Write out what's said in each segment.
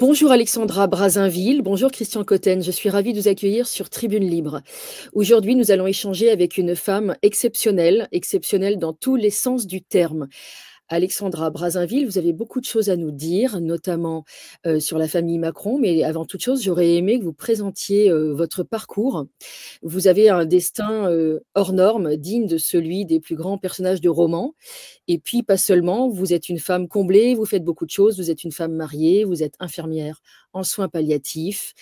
Bonjour Alexandra Brazinville, bonjour Christian Cotten, je suis ravie de vous accueillir sur Tribune Libre. Aujourd'hui, nous allons échanger avec une femme exceptionnelle, exceptionnelle dans tous les sens du terme. Alexandra Brazinville, vous avez beaucoup de choses à nous dire, notamment sur la famille Macron, mais avant toute chose, j'aurais aimé que vous présentiez votre parcours. Vous avez un destin hors norme, digne de celui des plus grands personnages de romans. Et puis, pas seulement, vous êtes une femme comblée, vous faites beaucoup de choses, vous êtes une femme mariée, vous êtes infirmière en soins palliatifs,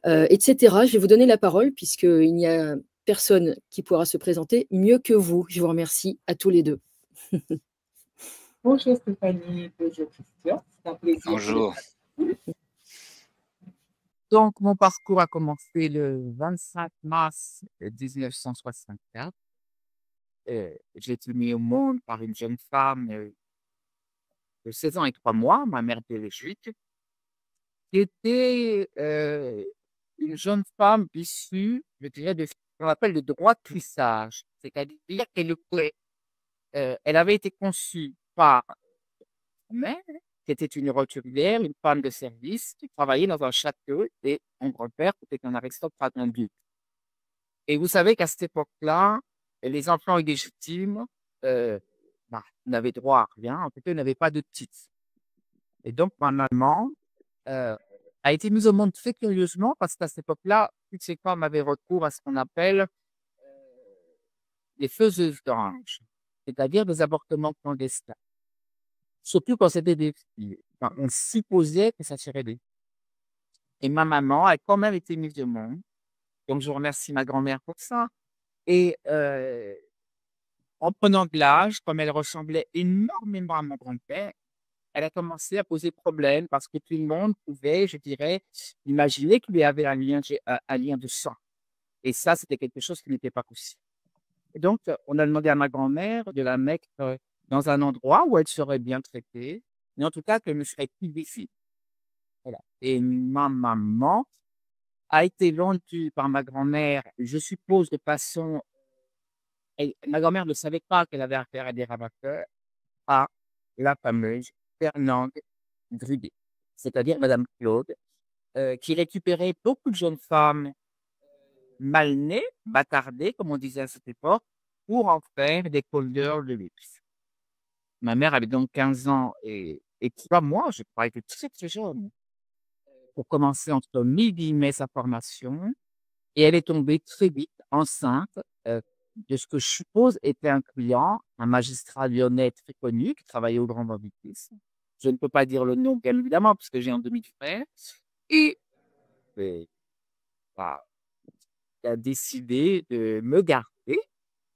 etc. Je vais vous donner la parole puisqu'il n'y a personne qui pourra se présenter mieux que vous. Je vous remercie à tous les deux. Bonjour Stéphanie, bonjour Christian, c'est un plaisir de Bonjour. Donc, mon parcours a commencé le 25 mars 1964. J'ai été mis au monde par une jeune femme de 16 ans et 3 mois, ma mère biologique, qui était une jeune femme issue, je dirais, de ce qu'on appelle le droit de cuissage. C'est-à-dire elle avait été conçue par ma mère, qui était une roturière, une femme de service, qui travaillait dans un château, et mon grand-père était un aristocrate, un duc. Et vous savez qu'à cette époque-là, les enfants illégitimes n'avaient droit à rien, en tout cas, ils n'avaient pas de titre. Et donc, ma maman a été mise au monde très curieusement, parce qu'à cette époque-là, toutes ces femmes avaient recours à ce qu'on appelle les faiseuses d'anges, c'est-à-dire des avortements clandestins. Surtout quand c'était des filles. Enfin, on supposait que ça serait des filles. Et ma maman a quand même été mise au monde. Donc, je remercie ma grand-mère pour ça. Et en prenant de l'âge, comme elle ressemblait énormément à mon grand-père, elle a commencé à poser problème parce que tout le monde pouvait, je dirais, imaginer qu'il y avait un lien de sang. Et ça, c'était quelque chose qui n'était pas possible. Et donc, on a demandé à ma grand-mère de la mettre dans un endroit où elle serait bien traitée, mais en tout cas qu'elle ne serait plus visible. Voilà. Et ma maman a été vendue par ma grand-mère, je suppose, de façon. Ma grand-mère ne savait pas qu'elle avait affaire à des rabatteurs, à la fameuse Fernande Drudet, c'est-à-dire Madame Claude, qui récupérait beaucoup de jeunes femmes mal nées, bâtardées, comme on disait à cette époque, pour en faire des colleurs de luxe. Ma mère avait donc 15 ans et 3 mois, je crois, elle était très, très jeune, pour commencer entre midi mai sa formation. Et elle est tombée très vite enceinte de ce que je suppose était un client, un magistrat lyonnais très connu qui travaillait au grand banditisme. Je ne peux pas dire le nom, bien évidemment, parce que j'ai un demi-frère. Et bah, il a décidé de me garder,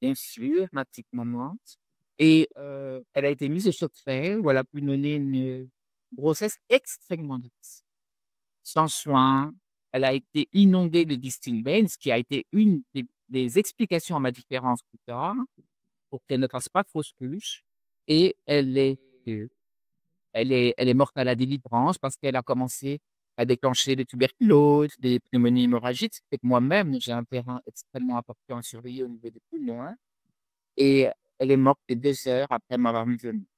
bien sûr, ma petite maman. Et elle a été mise sur ferme où elle a pu mener une grossesse extrêmement difficile. Sans soin, elle a été inondée de distilbène, ce qui a été une des explications à ma différence plus tard, pour qu'elle ne fasse pas de fausse couche. Et elle est morte à la délivrance parce qu'elle a commencé à déclencher des tuberculoses, des pneumonies hémorragiques. C'est que moi-même, j'ai un terrain extrêmement important à surveiller au niveau des poumons. Et elle est morte 2 heures après m'avoir mis au lit.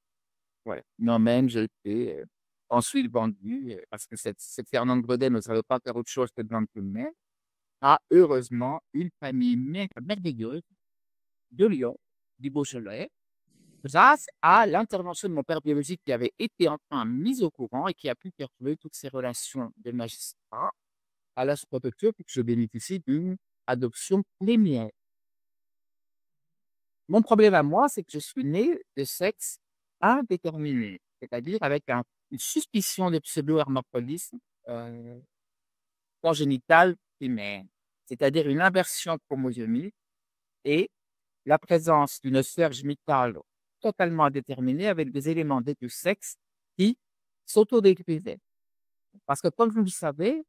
Ouais. Moi-même, je l'ai ensuite vendue parce que cette Fernande Grodin ne savait pas faire autre chose que de vendre le mère. A heureusement une famille merveilleuse de Lyon, du Beaujolais, grâce à l'intervention de mon père biologique qui avait été enfin mis au courant et qui a pu perturber toutes ces relations de magistrat à la préfecture pour que je bénéficie d'une adoption plénière. Mon problème à moi, c'est que je suis né de sexe indéterminé, c'est-à-dire avec une suspicion de pseudo-hermaphroditisme congénital primaire, c'est-à-dire une inversion chromosomique et la présence d'une sphère génitale totalement indéterminée avec des éléments des deux sexes qui s'autodétruisaient. Parce que, comme vous le savez,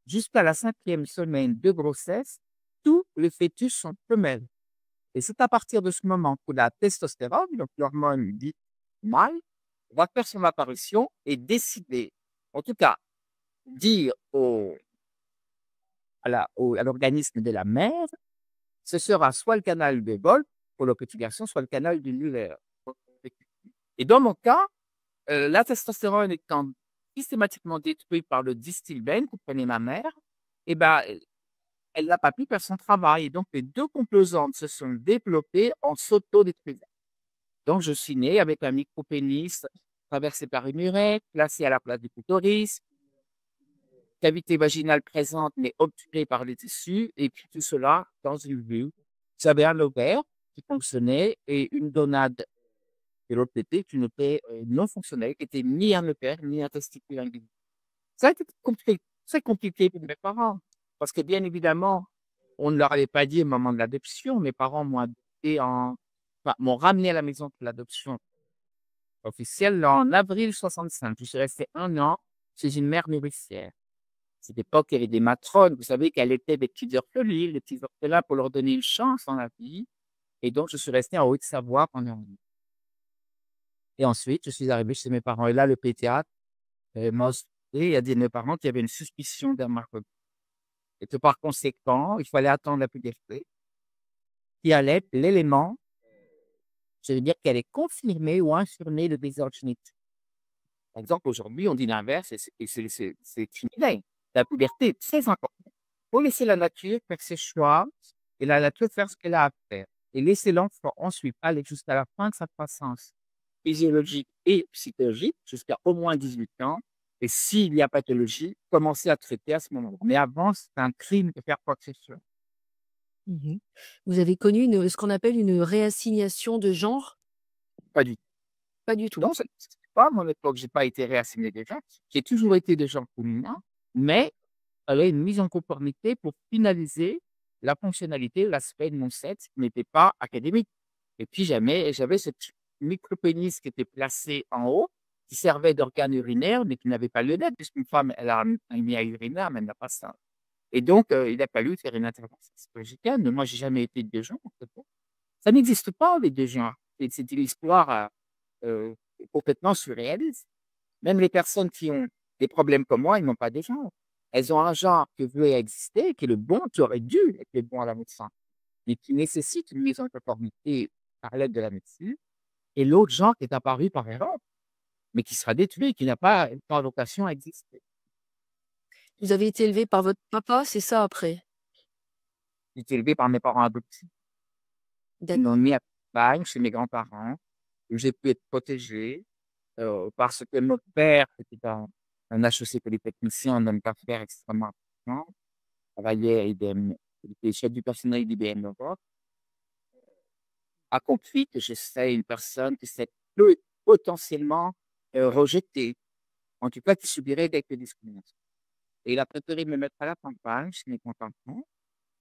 jusqu'à la 5e semaine de grossesse, tous les fœtus sont femelles. Et c'est à partir de ce moment que la testostérone, donc l'hormone dite mâle, va faire son apparition et décider, en tout cas, dire à l'organisme de la mère, ce sera soit le canal de Golgi pour le petit garçon, soit le canal du Muller. Et dans mon cas, la testostérone étant systématiquement détruit par le distilbène que prenait ma mère, et ben, elle n'a pas pu faire son travail. Et donc, les deux composantes se sont développées en s'auto-détruisant. Donc, je suis né avec un micropénis traversé par une urètre, placé à la place du clitoris, cavité vaginale présente mais obturée par les tissus, et puis tout cela dans une vue. J'avais un ovaire qui fonctionnait et une gonade de l'autre côté, une paix non fonctionnelle qui était ni un ovaire ni un testicule inguinal. Ça a été compliqué, très compliqué pour mes parents, parce que bien évidemment, on ne leur avait pas dit au moment de l'adoption. Mes parents m'ont adopté enfin, m'ont ramené à la maison pour l'adoption officielle en avril 65. Je suis resté 1 an chez une mère nourricière. Cette époque, il y avait des matrones, vous savez, qu'elles étaient des petits orphelins, des petits orphelins pour leur donner une chance dans la vie. Et donc, je suis resté en Haute-Savoie pendant 1 an. Et ensuite, je suis arrivé chez mes parents. Et là, le pédiatre m'a hospitalisé. Il a dit à mes parents qu'il y avait une suspicion d'hermaphrodite. Et que par conséquent, il fallait attendre la puberté, qui allait être l'élément, je veux dire, qui allait confirmer ou infirmer le désordre génétique. Par exemple, aujourd'hui, on dit l'inverse et c'est criminel. La puberté est très importante. Il faut laisser la nature faire ses choix et la nature faire ce qu'elle a à faire. Et laisser l'enfant ensuite aller jusqu'à la fin de sa croissance physiologique et psychologique, jusqu'à au moins 18 ans. Et s'il y a pathologie, commencer à traiter à ce moment-là. Mais avant, c'est un crime de faire quoi que ce soit. Mmh. Vous avez connu ce qu'on appelle une réassignation de genre? Pas du tout. Pas du tout? Non, ça n'existe pas. À mon époque, j'ai pas été réassigné de genre. J'ai toujours été de genre féminin, mais avait une mise en conformité pour finaliser la fonctionnalité, l'aspect de mon sexe qui n'était pas académique. Et puis, j'avais ce micropénis qui était placé en haut, qui servait d'organe urinaire, mais qui n'avait pas le nez, puisqu'une femme, elle a un nez urinaire, mais elle n'a pas ça. Et donc, il a fallu faire une intervention chirurgicale. Mais moi, j'ai jamais été de genre. Ça n'existe pas, les deux genres. C'est une histoire euh, complètement surréaliste. Même les personnes qui ont des problèmes comme moi, ils n'ont pas de genre. Elles ont un genre qui veut exister, qui est le bon, qui aurait dû être le bon à la médecine, mais qui nécessite une mise en conformité par l'aide de la médecine, et l'autre genre qui est apparu par erreur, mais qui sera détruit, qui n'a pas vocation à exister. Vous avez été élevé par votre papa, c'est ça après? J'ai été élevé par mes parents adoptifs. Ils m'ont mis à Pagne, chez mes grands-parents, où j'ai pu être protégé, parce que mon père était un HEC polytechnicien, un homme d'affaires extrêmement important, travaillait à IBM, il était chef du personnel d'IBM Europe, a compris que j'étais une personne qui serait potentiellement rejetée, en tout cas qui subirait quelques discriminations. Et il a préféré me mettre à la campagne, chez mes grands-parents,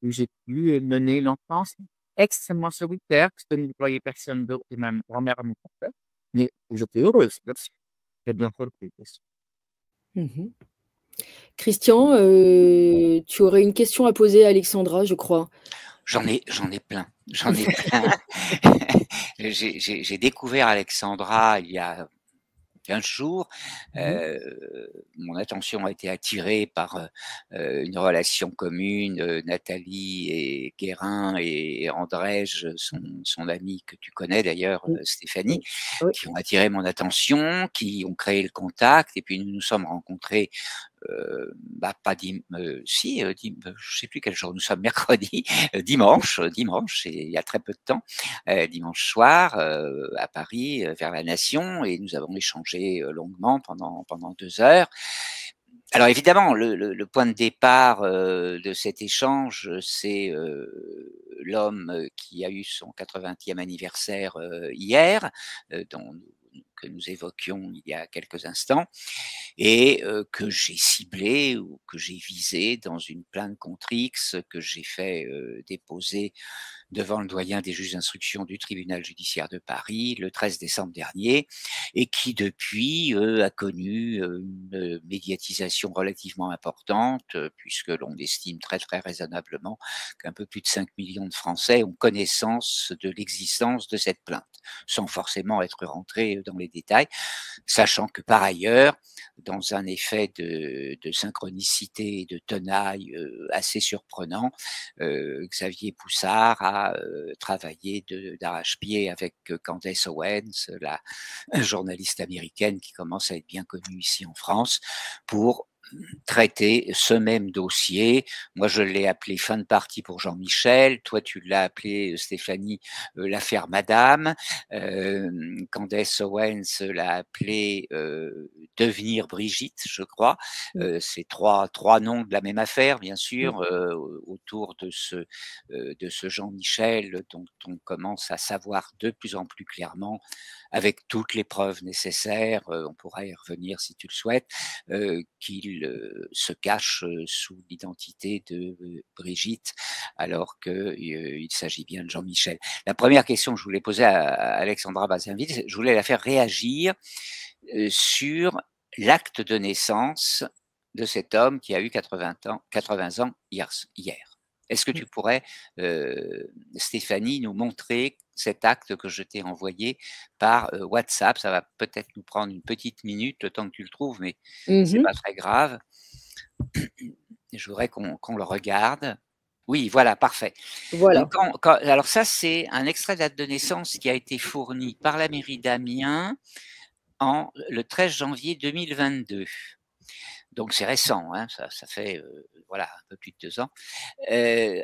où j'ai pu mener une enfance extrêmement solitaire, que je ne déployais personne d'autre, et même grand-mère à mon père. Mais j'étais heureuse, j'ai bien compris. Mmh. Christian, tu aurais une question à poser à Alexandra, je crois. J'en ai plein. J'en ai plein. J'ai découvert Alexandra il y a 15 jours. Mmh. Mon attention a été attirée par une relation commune, Nathalie et Guérin et Andrège, son amie que tu connais d'ailleurs, Oui, Stéphanie, oui. qui ont attiré mon attention, qui ont créé le contact, et puis nous nous sommes rencontrés pas je sais plus quel jour nous sommes, mercredi, dimanche, il y a très peu de temps, dimanche soir à Paris, vers la Nation, et nous avons échangé longuement pendant 2 heures. Alors évidemment, le point de départ de cet échange, c'est l'homme qui a eu son 80e anniversaire hier, que nous évoquions il y a quelques instants, et que j'ai ciblé ou que j'ai visé dans une plainte contre X que j'ai fait déposer devant le doyen des juges d'instruction du tribunal judiciaire de Paris le 13 décembre dernier, et qui depuis a connu une médiatisation relativement importante, puisque l'on estime très très raisonnablement qu'un peu plus de 5 millions de Français ont connaissance de l'existence de cette plainte. sans forcément être rentré dans les détails, sachant que par ailleurs, dans un effet de synchronicité et de tenaille assez surprenant, Xavier Poussard a travaillé d'arrache-pied avec Candace Owens, la journaliste américaine qui commence à être bien connue ici en France, pour traiter ce même dossier. Moi, je l'ai appelé fin de partie pour Jean-Michel. Toi, tu l'as appelé, Stéphanie, l'affaire Madame. Candace Owens l'a appelé devenir Brigitte, je crois. C'est trois noms de la même affaire, bien sûr, autour de ce Jean-Michel dont on commence à savoir de plus en plus clairement, avec toutes les preuves nécessaires, on pourra y revenir si tu le souhaites, qu'il se cache sous l'identité de Brigitte, alors qu'il s'agit bien de Jean-Michel. La première question que je voulais poser à Alexandra Bazinville, je voulais la faire réagir sur l'acte de naissance de cet homme qui a eu 80 ans hier. Est-ce que tu pourrais, Stéphanie, nous montrer cet acte que je t'ai envoyé par WhatsApp? Ça va peut-être nous prendre une petite minute, le temps que tu le trouves, mais c'est pas très grave. Je voudrais qu'on le regarde. Oui, voilà, parfait. Voilà. Donc, alors ça, c'est un extrait d'acte de naissance qui a été fourni par la mairie d'Amiens le 13 janvier 2022. Donc c'est récent, hein, ça fait voilà un peu plus de 2 ans.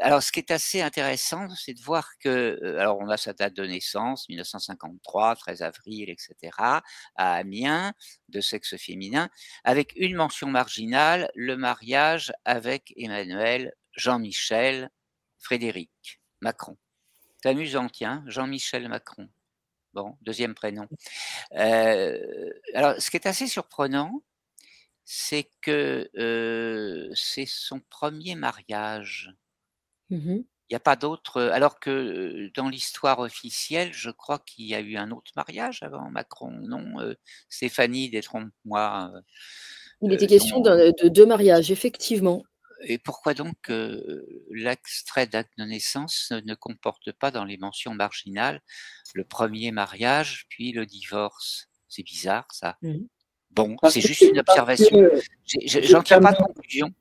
Alors ce qui est assez intéressant, c'est de voir que alors on a sa date de naissance, 1953, 13 avril, etc. à Amiens, de sexe féminin, avec une mention marginale, le mariage avec Emmanuel Jean-Michel Frédéric Macron. C'est amusant, tiens, Jean-Michel Macron. Bon, deuxième prénom. Alors ce qui est assez surprenant, c'est que c'est son premier mariage. Il n'y a pas d'autre, alors que dans l'histoire officielle, je crois qu'il y a eu un autre mariage avant Macron, non Stéphanie, détrompe-moi. Il était question de 2 mariages, effectivement. Et pourquoi donc l'extrait d'acte de naissance ne comporte pas dans les mentions marginales le premier mariage, puis le divorce? C'est bizarre, ça. Bon, c'est juste une observation. J'en tire pas de conclusion.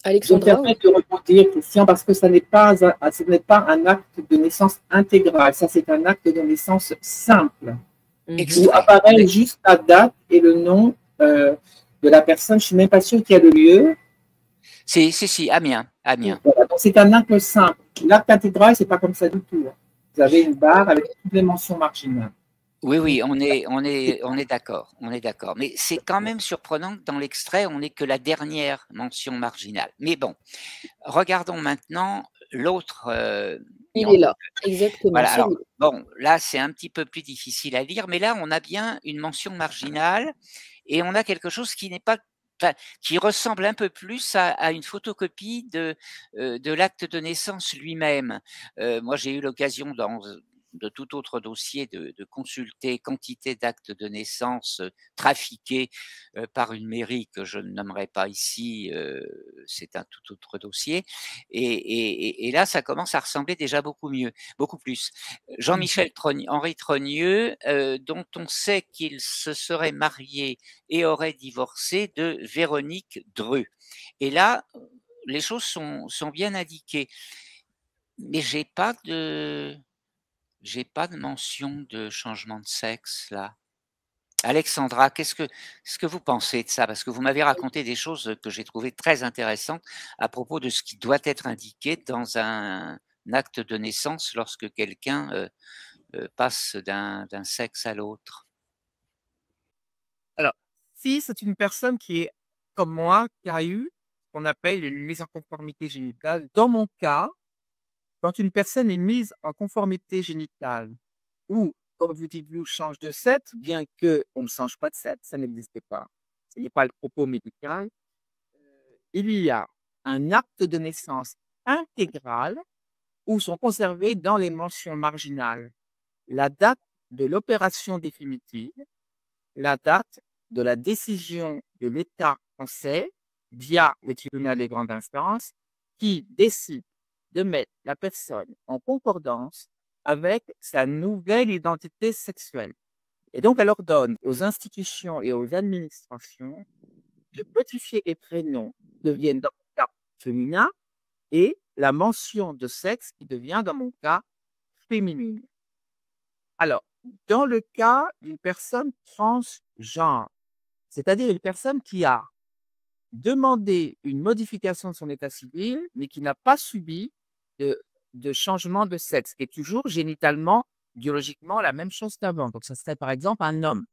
Alexandra, je me permets de rebondir, Christian, parce que ce n'est pas un acte de naissance intégral. Ça, c'est un acte de naissance simple. Où apparaît juste la date et le nom de la personne. Je ne suis même pas sûre qu'il y a le lieu. Si, Amiens. Voilà, donc c'est un acte simple. L'acte intégral, c'est pas comme ça du tout. Vous avez une barre avec toutes les mentions marginales. Oui, on est d'accord, Mais c'est quand même surprenant que dans l'extrait, on n'ait que la dernière mention marginale. Mais bon, regardons maintenant l'autre. Il est là, exactement. Voilà, alors, bon, là, c'est un petit peu plus difficile à lire, mais là, on a bien une mention marginale et on a quelque chose qui n'est pas, qui ressemble un peu plus à une photocopie de l'acte de naissance lui-même. Moi, j'ai eu l'occasion de tout autre dossier de consulter quantité d'actes de naissance trafiqués par une mairie que je ne nommerai pas ici, c'est un tout autre dossier. Et là, ça commence à ressembler déjà beaucoup plus. Jean-Michel Henri Trogneux, dont on sait qu'il se serait marié et aurait divorcé de Véronique Dreux. Et là, les choses sont bien indiquées. Mais j'ai pas de mention de changement de sexe là. Alexandra, qu'est-ce que vous pensez de ça? Parce que vous m'avez raconté des choses que j'ai trouvées très intéressantes à propos de ce qui doit être indiqué dans un acte de naissance lorsque quelqu'un passe d'un sexe à l'autre. Alors, si c'est une personne qui est comme moi, qui a eu ce qu'on appelle une mise en conformité génitale, dans mon cas, quand une personne est mise en conformité génitale ou, comme vous dites, vous change de sexe, bien qu'on ne change pas de sexe, ça n'existe pas. Ce n'est pas le propos médical. Il y a un acte de naissance intégral où sont conservées dans les mentions marginales la date de l'opération définitive, la date de la décision de l'État français via le tribunal des grandes instances qui décide de mettre la personne en concordance avec sa nouvelle identité sexuelle. Et donc, elle ordonne aux institutions et aux administrations de modifier les prénoms qui deviennent dans mon cas féminin et la mention de sexe qui devient dans mon cas féminine. Alors, dans le cas d'une personne transgenre, c'est-à-dire une personne qui a demandé une modification de son état civil, mais qui n'a pas subi de changement de sexe, qui est toujours génitalement, biologiquement la même chose qu'avant. Donc, ça serait par exemple un homme,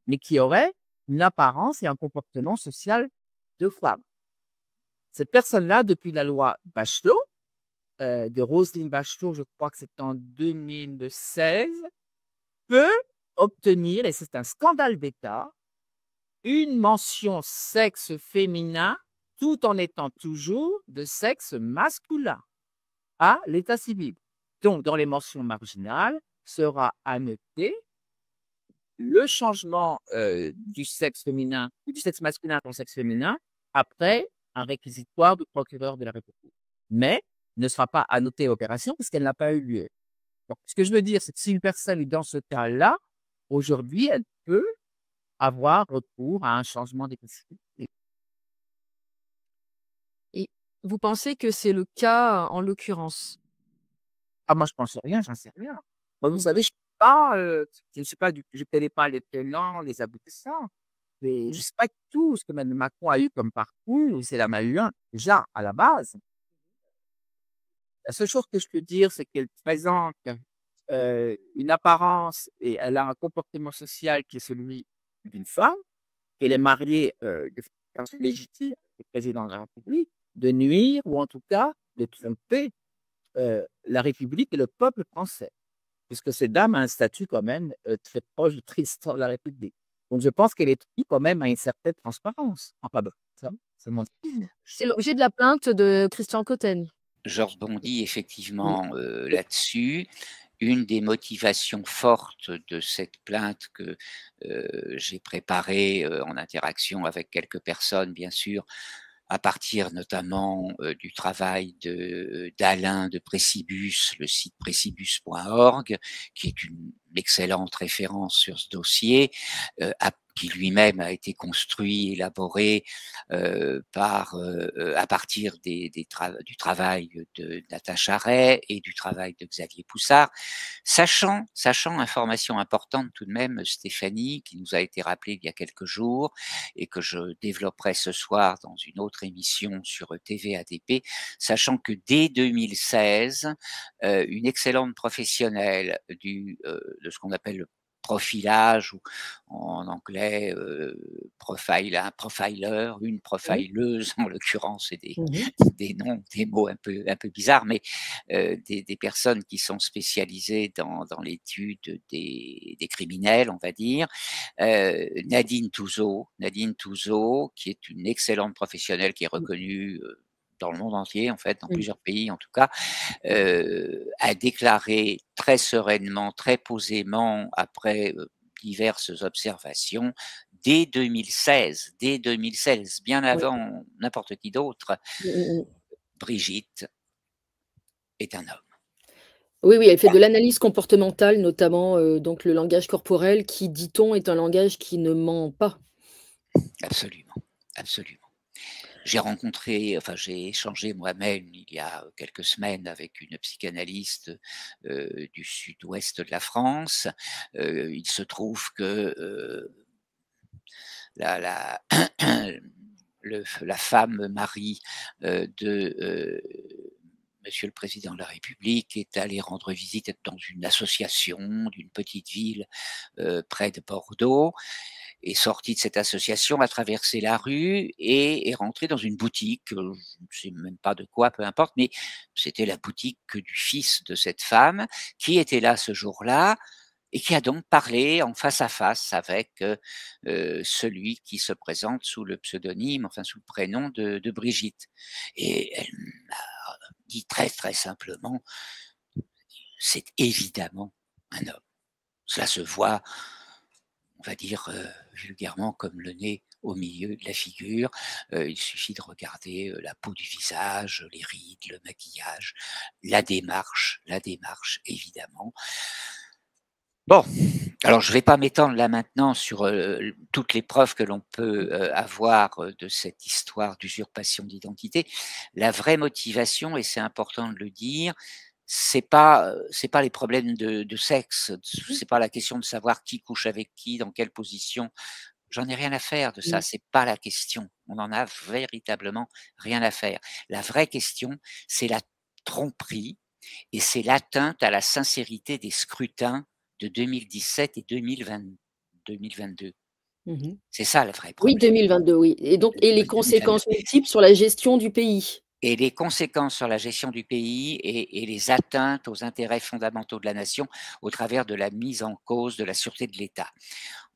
mais qui aurait une apparence et un comportement social de femme. Cette personne-là, depuis la loi Bachelot, de Roselyne Bachelot, je crois que c'est en 2016, peut obtenir, et c'est un scandale d'État, une mention sexe féminin tout en étant toujours de sexe masculin à l'état civil. Donc, dans les mentions marginales, sera à noter le changement du sexe féminin, du sexe masculin au sexe féminin après un réquisitoire du procureur de la République. Mais ne sera pas annotée opération parce qu'elle n'a pas eu lieu. Donc, ce que je veux dire, c'est que si une personne est dans ce cas-là, aujourd'hui, elle peut avoir recours à un changement d'état civil. Et vous pensez que c'est le cas en l'occurrence? Ah, moi, je pense rien, j'en sais rien. Moi, vous savez, je ne sais pas, je connais pas les tenants, les aboutissants, mais je ne sais pas tout ce que Mme Macron a eu comme parcours, ou c'est la a eu un, déjà, à la base. La seule chose que je peux dire, c'est qu'elle présente une apparence et elle a un comportement social qui est celui d'une femme, qu'elle est mariée de façon légitime au président de la République, de nuire ou en tout cas de tromper la République et le peuple français, puisque cette dame a un statut quand même très proche du président de la République. Donc je pense qu'elle est quand même à une certaine transparence. Enfin bon, ça c'est l'objet de la plainte de Christian Cotten. Je rebondis effectivement là-dessus. Une des motivations fortes de cette plainte que j'ai préparée en interaction avec quelques personnes, bien sûr, à partir notamment du travail d'Alain de Précibus, le site précibus.org, qui est une excellente référence sur ce dossier, qui lui-même a été construit, élaboré à partir du travail de Natacha Ray et du travail de Xavier Poussard, sachant information importante tout de même, Stéphanie, qui nous a été rappelée il y a quelques jours et que je développerai ce soir dans une autre émission sur TV ADP, sachant que dès 2016, une excellente professionnelle de ce qu'on appelle le profilage, ou en anglais profiler, une profileuse en l'occurrence, c'est des noms, des mots un peu bizarres, mais des personnes qui sont spécialisées dans l'étude des criminels, on va dire. Nadine Touzeau, qui est une excellente professionnelle qui est reconnue dans le monde entier, en fait, dans plusieurs pays en tout cas, a déclaré très sereinement, très posément, après diverses observations, dès 2016, bien avant n'importe qui d'autre, Brigitte est un homme. Oui, elle fait de l'analyse comportementale, notamment donc le langage corporel, qui, dit-on, est un langage qui ne ment pas. Absolument. J'ai échangé moi-même il y a quelques semaines avec une psychanalyste du sud-ouest de la France. Il se trouve que la femme Marie de Monsieur le Président de la République est allée rendre visite dans une association d'une petite ville près de Bordeaux, est sortie de cette association, a traversé la rue et est rentrée dans une boutique, je ne sais même pas de quoi, peu importe, mais c'était la boutique du fils de cette femme qui était là ce jour-là et qui a donc parlé en face à face avec celui qui se présente sous le pseudonyme, enfin sous le prénom de Brigitte. Et elle m'a dit très très simplement, c'est évidemment un homme. Cela se voit, on va dire vulgairement, comme le nez au milieu de la figure. Il suffit de regarder la peau du visage, les rides, le maquillage, la démarche évidemment. Bon, alors je ne vais pas m'étendre là maintenant sur toutes les preuves que l'on peut avoir de cette histoire d'usurpation d'identité. La vraie motivation, et c'est important de le dire, c'est pas les problèmes de sexe, c'est pas la question de savoir qui couche avec qui, dans quelle position. J'en ai rien à faire de ça, c'est pas la question. On en a véritablement rien à faire. La vraie question, c'est la tromperie et c'est l'atteinte à la sincérité des scrutins de 2017 et 2022. Mmh. C'est ça le vrai Oui, problème. 2022, oui, et donc et les 2022. conséquences multiples sur la gestion du pays. Et les conséquences sur la gestion du pays et les atteintes aux intérêts fondamentaux de la nation au travers de la mise en cause de la sûreté de l'État.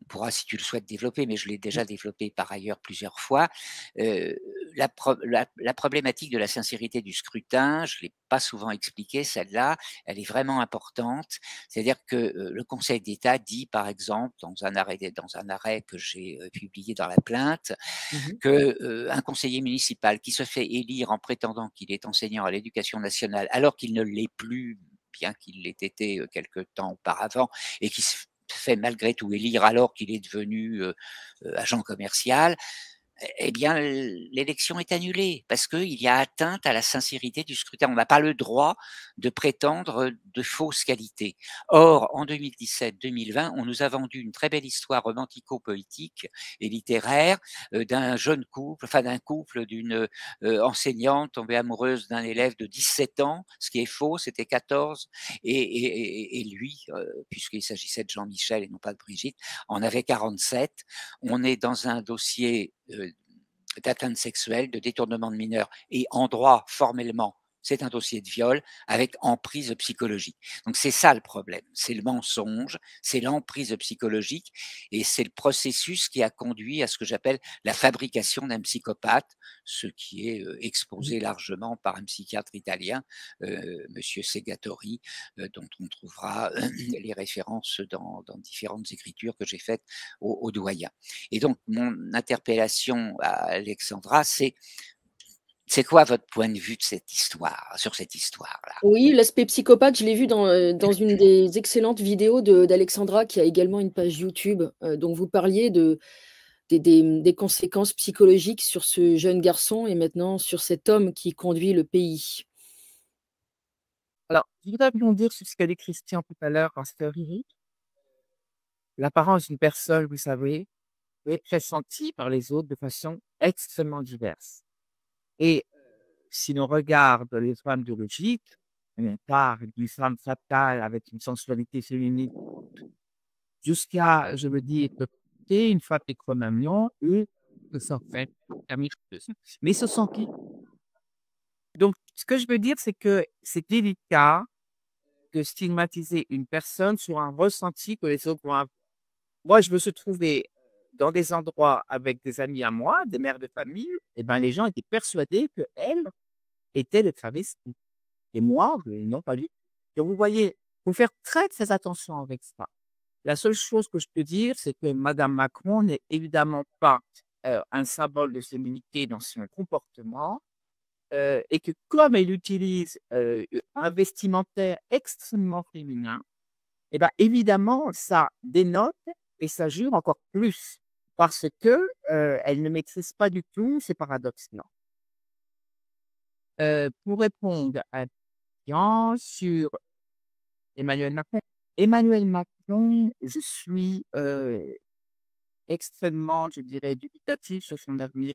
On pourra, si tu le souhaites, développer, mais je l'ai déjà développé par ailleurs plusieurs fois. La problématique de la sincérité du scrutin, je ne l'ai pas souvent expliqué, celle-là, elle est vraiment importante. C'est-à-dire que le Conseil d'État dit, par exemple, dans un arrêt que j'ai publié dans la plainte, que un conseiller municipal qui se fait élire en prétendant qu'il est enseignant à l'éducation nationale, alors qu'il ne l'est plus, bien qu'il l'ait été quelque temps auparavant, et qui se fait malgré tout élire alors qu'il est devenu agent commercial, eh bien, l'élection est annulée parce qu'il y a atteinte à la sincérité du scrutin. On n'a pas le droit de prétendre de fausses qualités. Or, en 2017-2020, on nous a vendu une très belle histoire romantico-poétique et littéraire d'un jeune couple, enfin d'un couple d'une enseignante tombée amoureuse d'un élève de 17 ans, ce qui est faux, c'était 14, et lui, puisqu'il s'agissait de Jean-Michel et non pas de Brigitte, en avait 47. On est dans un dossier d'atteinte sexuelle, de détournement de mineurs, et en droit, formellement, c'est un dossier de viol avec emprise psychologique. Donc c'est ça le problème, c'est le mensonge, c'est l'emprise psychologique, et c'est le processus qui a conduit à ce que j'appelle la fabrication d'un psychopathe, ce qui est exposé largement par un psychiatre italien, Monsieur Segatori, dont on trouvera les références dans différentes écritures que j'ai faites au doyen. Et donc, mon interpellation à Alexandra, c'est quoi votre point de vue de cette histoire, sur cette histoire-là? Oui, l'aspect psychopathe, je l'ai vu dans une des excellentes vidéos d'Alexandra qui a également une page YouTube, dont vous parliez des conséquences psychologiques sur ce jeune garçon et maintenant sur cet homme qui conduit le pays. Alors, je voudrais rebondir sur ce qu'a dit Christian tout à l'heure, parce que l'apparence d'une personne, vous savez, peut être ressentie par les autres de façon extrêmement diverse. Et si l'on regarde les femmes biologiques, on part d'une femme fatale avec une sensualité féminine jusqu'à, je veux dire, une femme et Cro-Magnon, eux, ce sont fait mais ce sont qui? Donc, ce que je veux dire, c'est que c'est délicat de stigmatiser une personne sur un ressenti que les autres vont avoir. Moi, je me suis trouvé dans des endroits avec des amis à moi, des mères de famille, et ben les gens étaient persuadés qu'elles étaient des travestis. Et moi, non, pas du tout. Donc, vous voyez, faut faire très, très attention avec ça. La seule chose que je peux dire, c'est que Madame Macron n'est évidemment pas un symbole de féminité dans son comportement, et que comme elle utilise un vestimentaire extrêmement féminin, et ben évidemment, ça dénote et ça jure encore plus parce que elle ne maîtrise pas du tout ces paradoxes-là. Pour répondre à la question sur Emmanuel Macron. Emmanuel Macron, je suis extrêmement, je dirais, dubitatif sur son avenir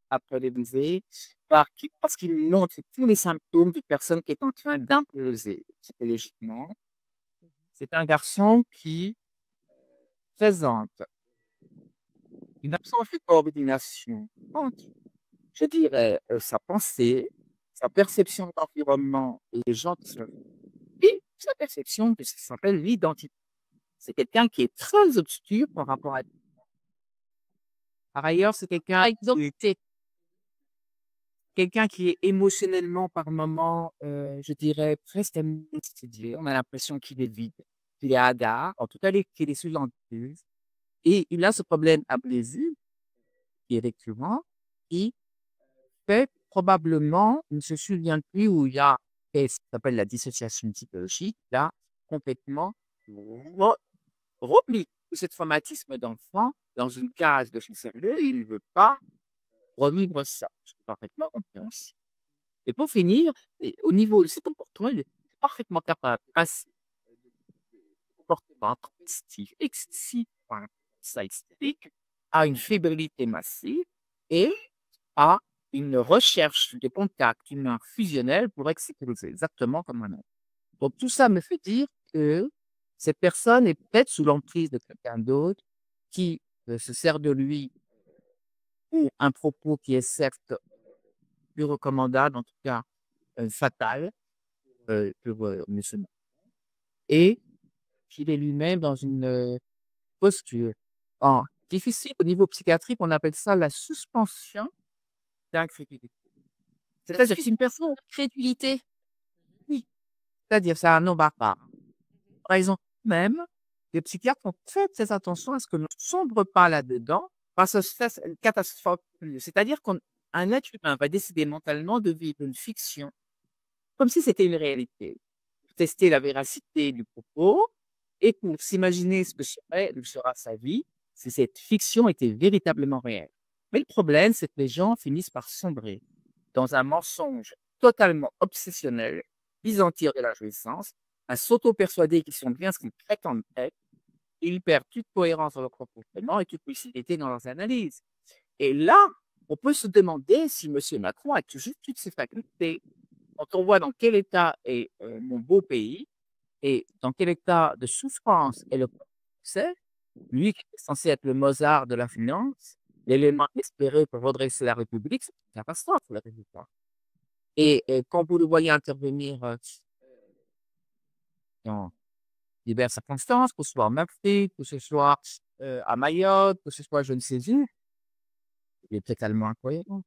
après l'Élysée, parce qu'il montre tous les symptômes d'une personne qui est en train d'imploser psychologiquement. C'est un garçon qui présente une absence de coordination entre, je dirais, sa pensée, sa perception de l'environnement et des gens qui sont et sa perception de ce qui s'appelle l'identité. C'est quelqu'un qui est très obscur par rapport à. Par ailleurs, c'est quelqu'un qui est émotionnellement, par moments, je dirais, presque amnésié. On a l'impression qu'il est vide, qu'il est hagard, en tout cas, qu'il est sous l'emprise. Et il a ce problème à plaisir qui est récurrent, qui fait probablement, il ne se souvient plus où il y a ce qui s'appelle la dissociation psychologique, là, complètement replie ce traumatisme d'enfant dans une case de son cerveau, il ne veut pas revivre ça. C'est parfaitement compréhensible. Et pour finir, au niveau de ses comportements, il est parfaitement capable de passer de comportements intempestifs, excessifs, ça hystérique, à une fébrilité massive et à une recherche de contact humain fusionnel pour être sécurisé, exactement comme un homme. Donc, tout ça me fait dire que cette personne est peut-être sous l'emprise de quelqu'un d'autre qui se sert de lui ou un propos qui est certes plus recommandable, en tout cas fatal pour M. Et qu'il est lui-même dans une posture difficile au niveau psychiatrique, on appelle ça la suspension d'incrédulité. C'est-à-dire que c'est une personne crédulité. Oui. C'est-à-dire c'est un nom barbare. Par exemple, même, les psychiatres font très attention à ce que l'on ne sombre pas là-dedans parce que c'est une catastrophe. C'est-à-dire qu'un être humain va décider mentalement de vivre une fiction comme si c'était une réalité. Pour tester la véracité du propos et pour s'imaginer ce que sera sa vie si cette fiction était véritablement réelle. Mais le problème, c'est que les gens finissent par sombrer dans un mensonge totalement obsessionnel, visant tirer de la jouissance, à s'auto-persuader qu'ils sont bien ce qu'ils prétendent être. Ils perdent toute cohérence dans leur comportement et toute lucidité dans leurs analyses. Et là, on peut se demander si M. Macron a toujours toutes ses facultés. Quand on voit dans quel état est mon beau pays et dans quel état de souffrance est le Français, lui qui est censé être le Mozart de la finance, l'élément espéré pour redresser la République, c'est une catastrophe, le résultat. Et quand vous le voyez intervenir dans diverses circonstances, que ce soit en Afrique, que ce soit à Mayotte, que ce soit je ne sais où, il est totalement incohérent.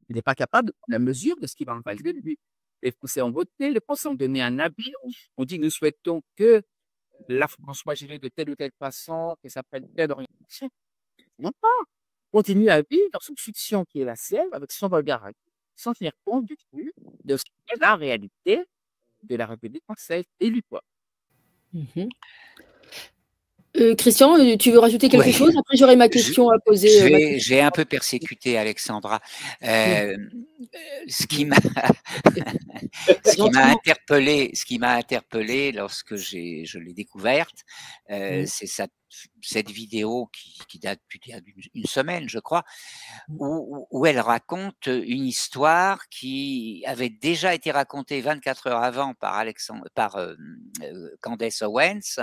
Il n'est pas capable de prendre la mesure de ce qui va en valider de lui. Les Français ont voté, les Français ont donné un avis. On dit nous souhaitons que la France soit gérée de telle ou telle façon, que ça prenne telle orientation. Non pas. Continue à vivre dans une fiction qui est la sienne, avec son regard, sans tenir compte du tout de ce qu'est la réalité de la République française et du poids. Christian, tu veux rajouter quelque chose? Après, j'aurai ma question à poser. J'ai un peu persécuté Alexandra. Ce qui m'a interpellé lorsque je l'ai découverte, c'est cette vidéo qui date d'une semaine, je crois, où elle raconte une histoire qui avait déjà été racontée 24 heures avant par Candace Owens.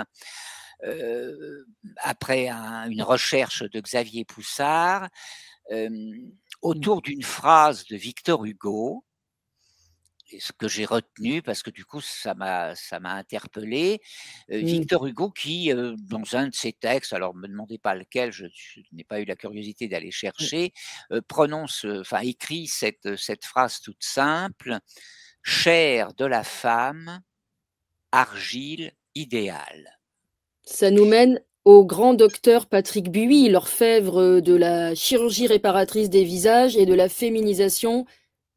Après une recherche de Xavier Poussard autour d'une phrase de Victor Hugo, et ce que j'ai retenu parce que du coup ça m'a interpellé. Victor Hugo qui, dans un de ses textes, alors ne me demandez pas lequel, je n'ai pas eu la curiosité d'aller chercher, écrit cette phrase toute simple: chair de la femme, argile idéale. Ça nous mène au grand docteur Patrick Buy, l'orfèvre de la chirurgie réparatrice des visages et de la féminisation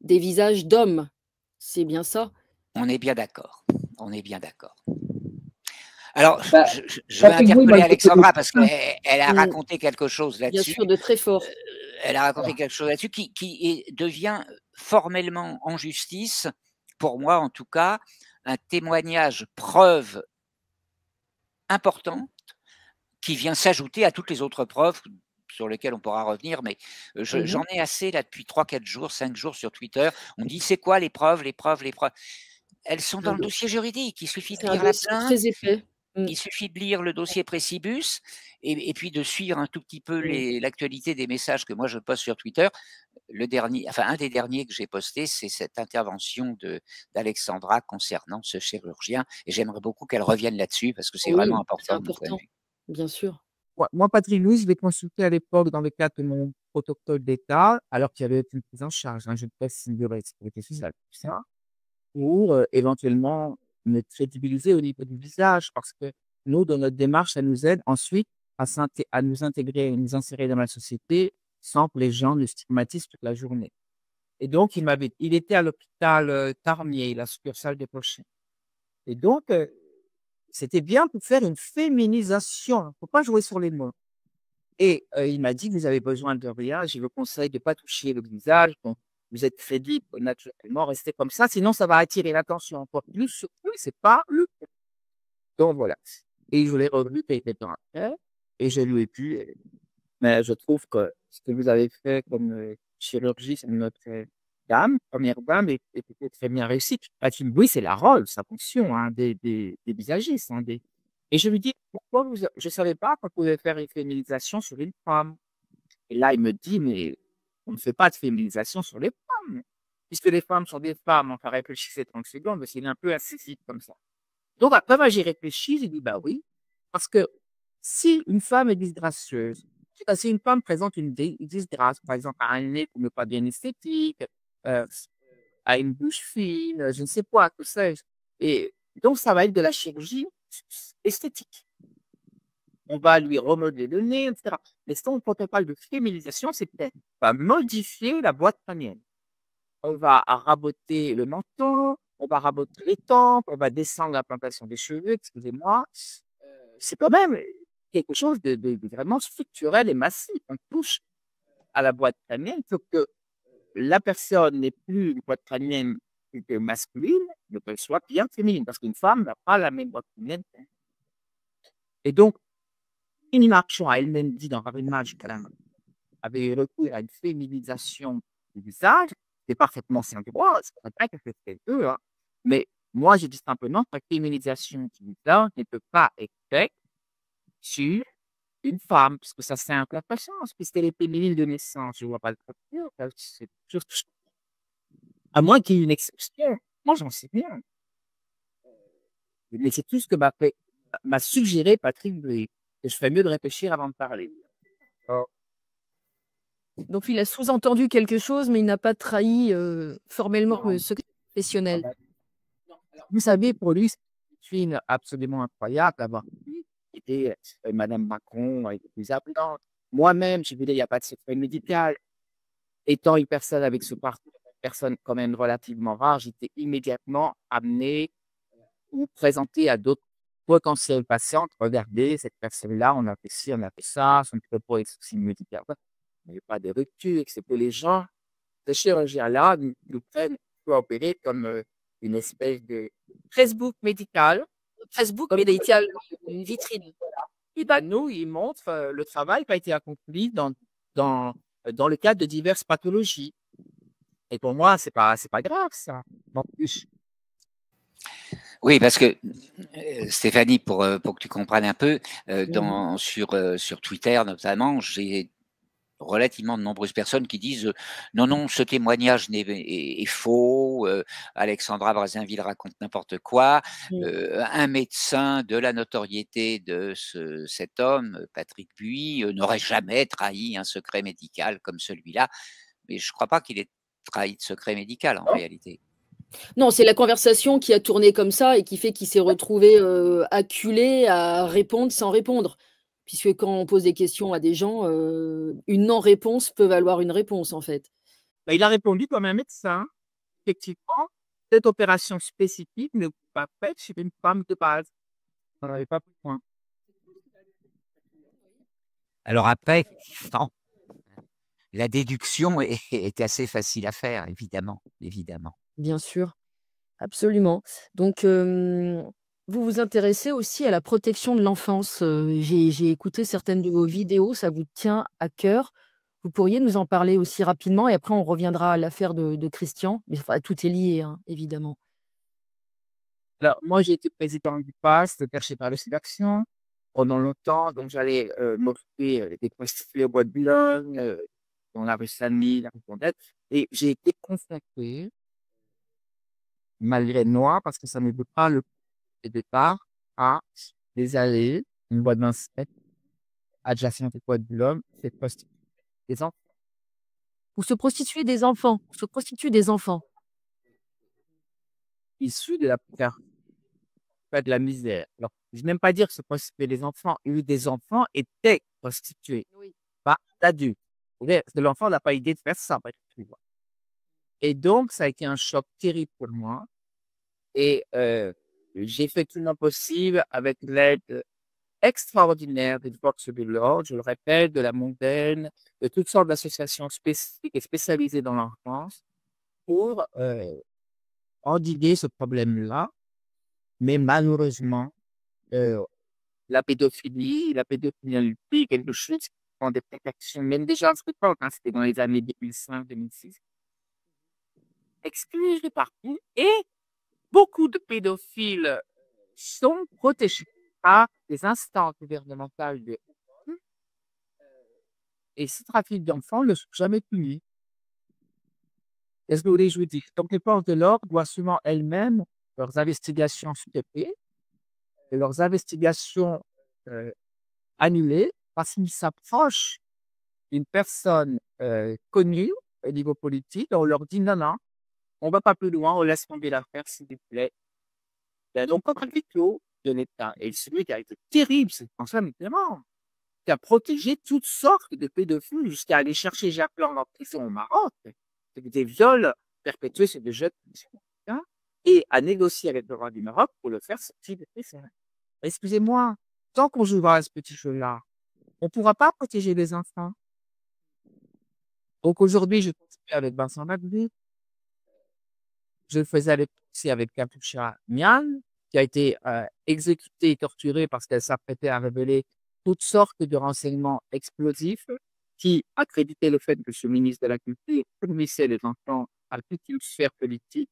des visages d'hommes. C'est bien ça? On est bien d'accord. Alors, je vais interpeller Alexandra parce qu'elle a raconté quelque chose là-dessus. Bien sûr, de très fort. Elle a raconté quelque chose là-dessus qui devient formellement en justice, pour moi en tout cas, un témoignage preuve importante qui vient s'ajouter à toutes les autres preuves sur lesquelles on pourra revenir, mais j'en ai assez là depuis 3-4 jours, 5 jours sur Twitter. On dit c'est quoi les preuves? Elles sont dans le dossier juridique, il suffit de lire la plainte. Très épais. Il suffit de lire le dossier Précibus et puis de suivre un tout petit peu l'actualité des messages que moi je poste sur Twitter. Un des derniers que j'ai posté, c'est cette intervention d'Alexandra concernant ce chirurgien, et j'aimerais beaucoup qu'elle revienne là-dessus parce que c'est vraiment important. Bien sûr. Moi, Patrick Louis, je l'ai consulté à l'époque dans le cadre de mon protocole d'État, alors qu'il y avait une prise en charge, je ne sais pas s'il y aurait sécurité sociale, tout ça, pour éventuellement me crédibiliser au niveau du visage, parce que nous, dans notre démarche, ça nous aide ensuite à nous intégrer, nous insérer dans la société sans que les gens le stigmatisent toute la journée. Et donc, il était à l'hôpital Tarnier, la succursale des Pochins. Et donc, c'était bien pour faire une féminisation. Il ne faut pas jouer sur les mots. Et il m'a dit, vous avez besoin de rien. Je vous conseille de ne pas toucher le visage. Donc, vous êtes crédible, naturellement, restez comme ça. Sinon, ça va attirer l'attention encore plus. Surtout, c'est pas le cas. Donc, voilà. Et je l'ai revu quelques temps après. Et je lui ai dit, mais je trouve que ce que vous avez fait comme chirurgie, c'est notre dame, première dame, et peut-être très bien réussi. Tu me dis, oui, c'est la rôle, sa fonction, hein, des visagistes. Hein, Et je lui dis, pourquoi je ne savais pas qu'on pouvait faire une féminisation sur une femme. Et là, il me dit, mais on ne fait pas de féminisation sur les femmes. Puisque les femmes sont des femmes, enfin, réfléchissez 30 secondes, parce qu'il est un peu incisif comme ça. Donc, après, moi, j'ai réfléchi, j'ai dit, bah oui, parce que si une femme est disgracieuse, si une femme présente une disgrâce, par exemple, à un nez qui n'est pas bien esthétique, euh, à une bouche fine, je ne sais pas, tout ça. Et donc, ça va être de la chirurgie esthétique. On va lui remodeler le nez, etc. Mais quand on parle de féminisation, c'est peut-être on va modifier la boîte crânienne. On va raboter le menton, on va raboter les tempes, on va descendre l'implantation des cheveux, excusez-moi. C'est quand même quelque chose de vraiment structurel et massif. On touche à la boîte crânienne, sauf que la personne n'est plus une boîte crânienne masculine, mais qu'elle soit bien féminine, parce qu'une femme n'a pas la même boîte crânienne. Et donc, Minnie Marchand a elle-même dit dans Raven Match qu'elle avait recours à une féminisation du visage. C'est parfaitement sans droit, c'est pas que c'est eux, hein. Mais moi, je dis simplement que la féminisation du visage ne peut pas être faite sur une femme, parce que ça, c'est un cas de patience, puisqu'elle est féminine de naissance. Je ne vois pas le problème. C'est juste, à moins qu'il y ait une exception. Moi, j'en sais rien. Mais c'est tout ce que m'a suggéré Patrick Bleuet. Et je ferais mieux de réfléchir avant de parler. Donc, il a sous-entendu quelque chose, mais il n'a pas trahi formellement le secret professionnel. Vous savez, pour lui, c'est une fille absolument incroyable d'avoir été Madame Macron, avec des appelants. Moi-même, je veux dire, il n'y a pas de secret médical. Étant une personne avec ce parcours, une personne quand même relativement rare, j'étais immédiatement amené ou présenté à d'autres potentielles patientes. Regardez, cette personne-là, on a fait ci, on a fait ça, son propos est souci médical. Il n'y a pas de rupture, excepté les gens, ces chirurgiens-là nous prennent pour opérer comme une espèce de Facebook médical. Facebook médical, une vitrine. Et ben nous, ils montrent le travail qui a été accompli dans le cadre de diverses pathologies. Et pour moi, c'est pas grave, ça. En plus. Oui, parce que Stéphanie, pour que tu comprennes un peu, sur Twitter notamment, j'ai relativement de nombreuses personnes qui disent non, non, ce témoignage est faux, Alexandra Brazinville raconte n'importe quoi, un médecin de la notoriété de cet homme, Patrick Buy, n'aurait jamais trahi un secret médical comme celui-là, mais je ne crois pas qu'il ait trahi de secret médical en réalité. Non, c'est la conversation qui a tourné comme ça et qui fait qu'il s'est retrouvé acculé à répondre sans répondre. Puisque quand on pose des questions à des gens, une non-réponse peut valoir une réponse, en fait. Il a répondu comme un médecin. Effectivement, cette opération spécifique ne peut pas faite chez une femme de base. On n'avait pas besoin. Alors après, non. La déduction est assez facile à faire, évidemment. Bien sûr, absolument. Donc, vous vous intéressez aussi à la protection de l'enfance. J'ai écouté certaines de vos vidéos, ça vous tient à cœur. Vous pourriez nous en parler aussi rapidement et après on reviendra à l'affaire de Christian. Mais enfin, tout est lié, hein, évidemment. Alors, moi, j'ai été président du PAST, perché par le Sédaction, pendant longtemps. Donc, j'allais m'occuper des prostituées au bois de Boulogne, dans la rue Saint-Denis, la rue Condette. Et j'ai été confronté, malgré moi, parce que ça ne me veut pas le départ, à des allées, une boîte de 27, adjacente au bois de Boulogne, c'est prostituée des enfants. Pour se prostituer des enfants, Issus de la précarité, pas de la misère. Alors, je n'aime pas dire que se prostituer des enfants. Il y a eu des enfants étaient prostitués, Oui. pas d'adultes. L'enfant n'a pas idée de faire ça. Et donc, ça a été un choc terrible pour moi. Et j'ai fait tout le possible avec l'aide extraordinaire des forces de l'ordre, je le répète, de la mondaine, de toutes sortes d'associations spécifiques et spécialisées dans l'enfance pour endiguer ce problème-là. Mais malheureusement, la pédophilie est quelque chose qui prend des protections, même déjà en Scotland, quand c'était dans les années 2005-2006, exclue partout, et beaucoup de pédophiles sont protégés par des instances gouvernementales et ce trafic d'enfants ne sont jamais punis. Est-ce que vous voulez que je vous dise? Donc, les forces de l'ordre doivent souvent elles-mêmes leurs investigations stoppées et leurs investigations annulées parce qu'ils s'approchent d'une personne connue au niveau politique et on leur dit non, non, on ne va pas plus loin, on laisse tomber l'affaire, s'il vous plaît. Donc, contradictoire de l'État. Et celui qui a été terrible, c'est François Mitterrand, qui a protégé toutes sortes de pédophiles jusqu'à aller chercher Jacques Lang en prison au Maroc, des viols perpétués sur des jeunes et à négocier avec le roi du Maroc pour le faire sortir de prison. Excusez-moi, tant qu'on jouera à ce petit jeu-là, on ne pourra pas protéger les enfants. Donc aujourd'hui, je continue avec Vincent Maglu. Je le faisais avec Capucha Mian, qui a été exécutée et torturée parce qu'elle s'apprêtait à révéler toutes sortes de renseignements explosifs qui accréditaient le fait que ce ministre de la Culture fournissait les enfants à toute une sphère politique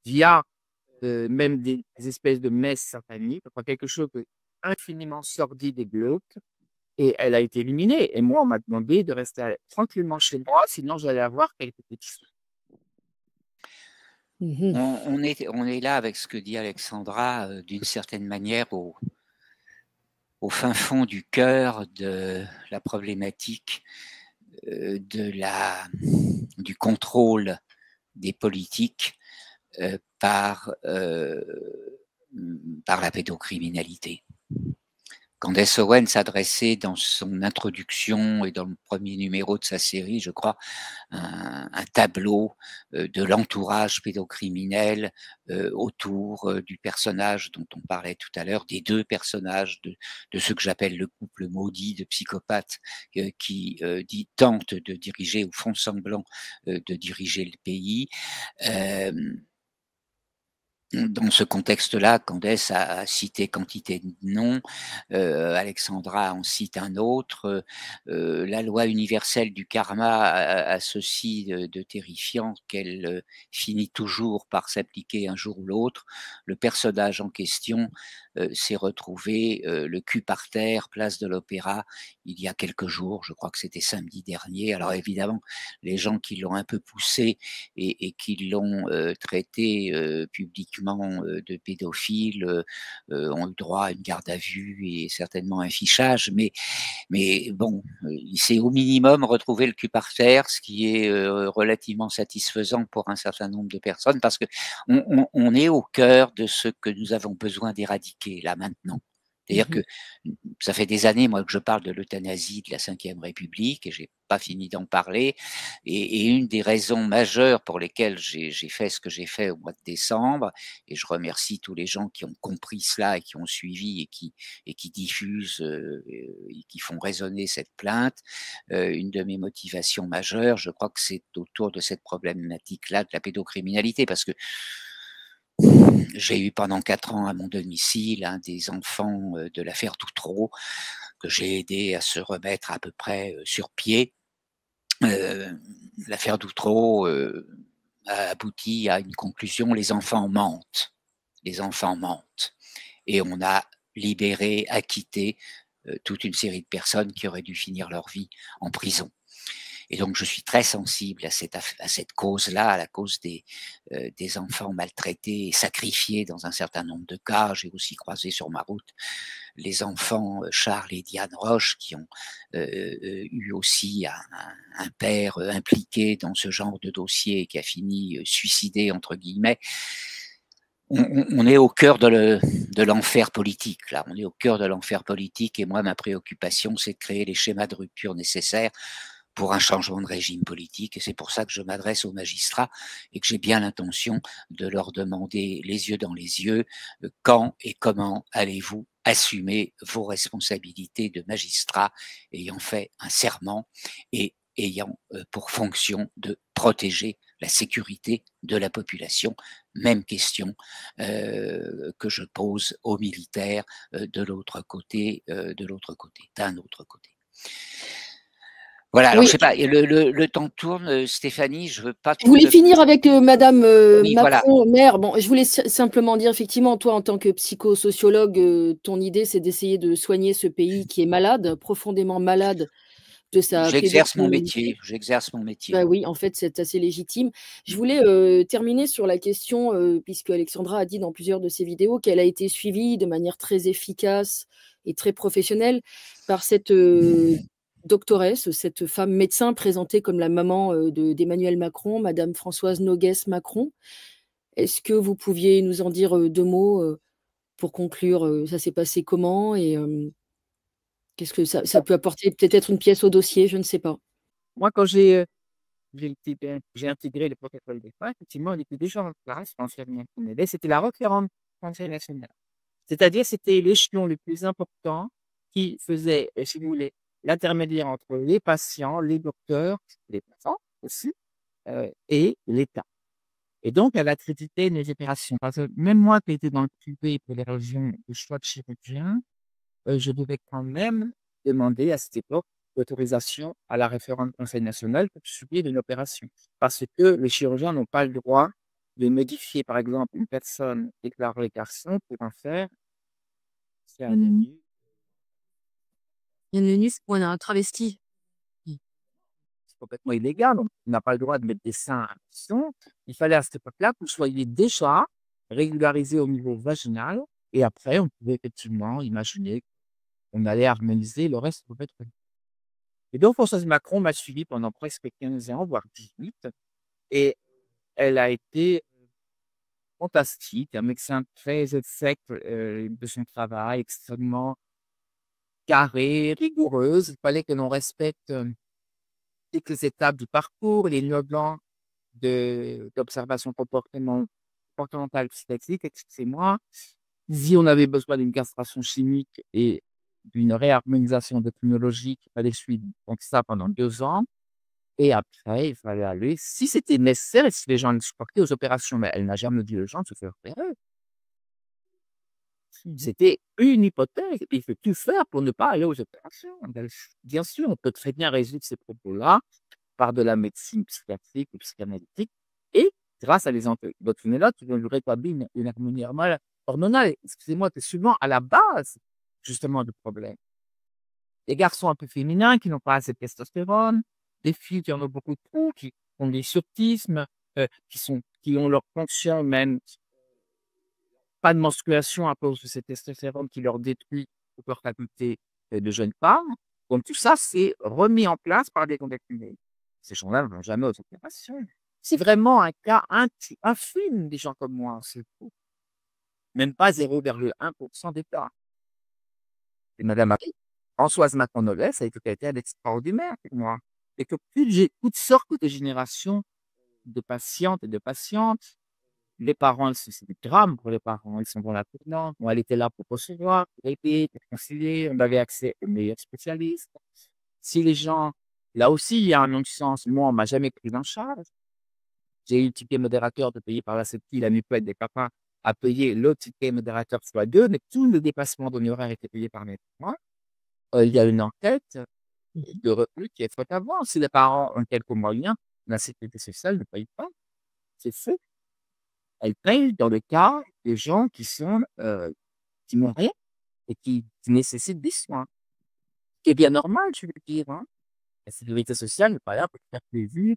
via même des espèces de messes sataniques, enfin quelque chose d'infiniment sordide et glauque. Et elle a été éliminée. Et moi, on m'a demandé de rester tranquillement chez moi, sinon j'allais avoir quelques petits soucis. On est là avec ce que dit Alexandra, d'une certaine manière, au fin fond du cœur de la problématique du contrôle des politiques par la pédocriminalité. Candace Owen s'adressait dans son introduction et dans le premier numéro de sa série, je crois, un tableau de l'entourage pédocriminel autour du personnage dont on parlait tout à l'heure, des deux personnages de ce que j'appelle le couple maudit de psychopathes qui tentent de diriger ou font semblant de diriger le pays. Dans ce contexte-là, Candace a cité quantité de noms, Alexandra en cite un autre. La loi universelle du karma a ceci de terrifiant qu'elle finit toujours par s'appliquer un jour ou l'autre. Le personnage en question s'est retrouvé le cul par terre, place de l'Opéra, il y a quelques jours, je crois que c'était samedi dernier. Alors évidemment, les gens qui l'ont un peu poussé et qui l'ont traité publiquement de pédophiles ont eu droit à une garde à vue et certainement un fichage, mais bon, il s'est au minimum retrouvé le cul par terre, ce qui est relativement satisfaisant pour un certain nombre de personnes, parce que on est au cœur de ce que nous avons besoin d'éradiquer là maintenant. C'est-à-dire que ça fait des années, moi, que je parle de l'euthanasie de la Ve République, et j'ai pas fini d'en parler. Et une des raisons majeures pour lesquelles j'ai fait ce que j'ai fait au mois de décembre, et je remercie tous les gens qui ont compris cela et qui ont suivi et qui diffusent et qui font résonner cette plainte, une de mes motivations majeures, je crois que c'est autour de cette problématique-là de la pédocriminalité, parce que j'ai eu pendant 4 ans à mon domicile des enfants de l'affaire Doutreau que j'ai aidé à se remettre à peu près sur pied. L'affaire Doutreau a abouti à une conclusion, les enfants mentent. Les enfants mentent. Et on a libéré, acquitté toute une série de personnes qui auraient dû finir leur vie en prison. Et donc, je suis très sensible à cette cause-là, à la cause des enfants maltraités et sacrifiés dans un certain nombre de cas. J'ai aussi croisé sur ma route les enfants Charles et Diane Roche qui ont eu aussi un père impliqué dans ce genre de dossier et qui a fini suicidé, entre guillemets. On est au cœur de l'enfer politique, là. On est au cœur de l'enfer politique et moi, ma préoccupation, c'est de créer les schémas de rupture nécessaires pour un changement de régime politique. Et c'est pour ça que je m'adresse aux magistrats et que j'ai bien l'intention de leur demander les yeux dans les yeux quand et comment allez-vous assumer vos responsabilités de magistrat ayant fait un serment et ayant pour fonction de protéger la sécurité de la population. Même question que je pose aux militaires d'un autre côté. Voilà, alors Oui, je sais pas, le temps tourne, Stéphanie, je veux pas je voulais te... finir avec Madame Oui, voilà. Macron, maire. Bon, je voulais simplement dire, effectivement, toi, en tant que psychosociologue, ton idée, c'est d'essayer de soigner ce pays qui est malade, profondément malade de sa J'exerce mon pédocriminalité. métier, j'exerce mon métier. Bah oui, en fait, c'est assez légitime. Je voulais terminer sur la question, puisque Alexandra a dit dans plusieurs de ses vidéos qu'elle a été suivie de manière très efficace et très professionnelle par cette doctoresse, cette femme médecin présentée comme la maman d'Emmanuel Macron, Madame Françoise Noguès Macron. Est-ce que vous pouviez nous en dire 2 mots pour conclure? Ça s'est passé comment et qu'est-ce que ça peut apporter peut-être une pièce au dossier? Je ne sais pas. Moi, quand j'ai intégré le protocole des femmes, effectivement, on était déjà en place, infirmière Pinellet, c'était la référente du Conseil national. C'est-à-dire, c'était l'échelon le plus important qui faisait, si vous voulez, l'intermédiaire entre les patients, les docteurs, les patients aussi, et l'État. Et donc, elle a crédité les opérations. Parce que même moi qui étais dans le privé pour les régions de choix de chirurgien, je devais quand même demander à cette époque l'autorisation à la référente Conseil national pour subir une opération. Parce que les chirurgiens n'ont pas le droit de modifier, par exemple, une personne déclarée garçon pour en faire c'est un Il y a une minute où on a un travesti. c'est complètement illégal. On n'a pas le droit de mettre des seins à pression. Il fallait à cette époque-là que vous soyez déjà régularisé au niveau vaginal. Et après, on pouvait effectivement imaginer qu'on allait harmoniser le reste de votre vie. Et donc, Françoise Macron m'a suivi pendant presque 15 ans, voire 18. Et elle a été fantastique, un médecin très sec de son travail, extrêmement carré, rigoureuse. Il fallait que l'on respecte toutes les étapes du parcours, les nœuds blancs d'observation comportementale psychiatrique, excusez-moi. Si on avait besoin d'une castration chimique et d'une réharmonisation technologique, il fallait suivre donc ça pendant 2 ans. Et après, il fallait aller, si c'était nécessaire et si les gens le supportaient, aux opérations. Mais elle n'a jamais dit aux gens de se faire opérer. C'était une hypothèse. Il faut tout faire pour ne pas aller aux opérations. Bien sûr, on peut très bien résoudre ces propos-là par de la médecine psychiatrique ou psychanalytique et grâce à les endocrinés-là, qui vont lui rétablir une harmonie hormonale. Excusez-moi, c'est souvent à la base, justement, du problème. Les garçons un peu féminins qui n'ont pas assez de testostérone, des filles qui en ont beaucoup trop, qui ont des surtismes, qui ont leur fonction même pas de menstruation à cause de cette testostérone qui leur détruit leur faculté de jeunes femmes. Donc tout ça, c'est remis en place par des condamnés. Ces gens-là ne vont jamais aux opérations. C'est vraiment un cas infime des gens comme moi. C'est fou. Même pas 0,1% des cas. Et Madame Françoise Macron-Noguès a été quelqu'un d'extraordinaire pour moi. Et que toutes sortes de générations de patientes et de patientes. Les parents, c'est du drame pour les parents. Ils sont dans la tournante. Moi, elle était là pour recevoir, pour aider, pour conseiller. On avait accès aux meilleurs spécialistes. Si les gens, là aussi, il y a un non-sens. Moi, on m'a jamais pris en charge. J'ai eu le ticket modérateur de payer par la CEPI, la mutuelle des papas a payé le ticket modérateur x2, mais tout le dépassement d'honoraires était payé par mes parents. Il y a une enquête de revenus qui est faite avant. Si les parents ont quelques moyens, la sécurité sociale ne paye pas. C'est fait. Elle paye dans le cas des gens qui n'ont rien et qui nécessitent des soins. Ce qui est bien normal, je veux dire, hein. La sécurité sociale n'est pas là pour faire plaisir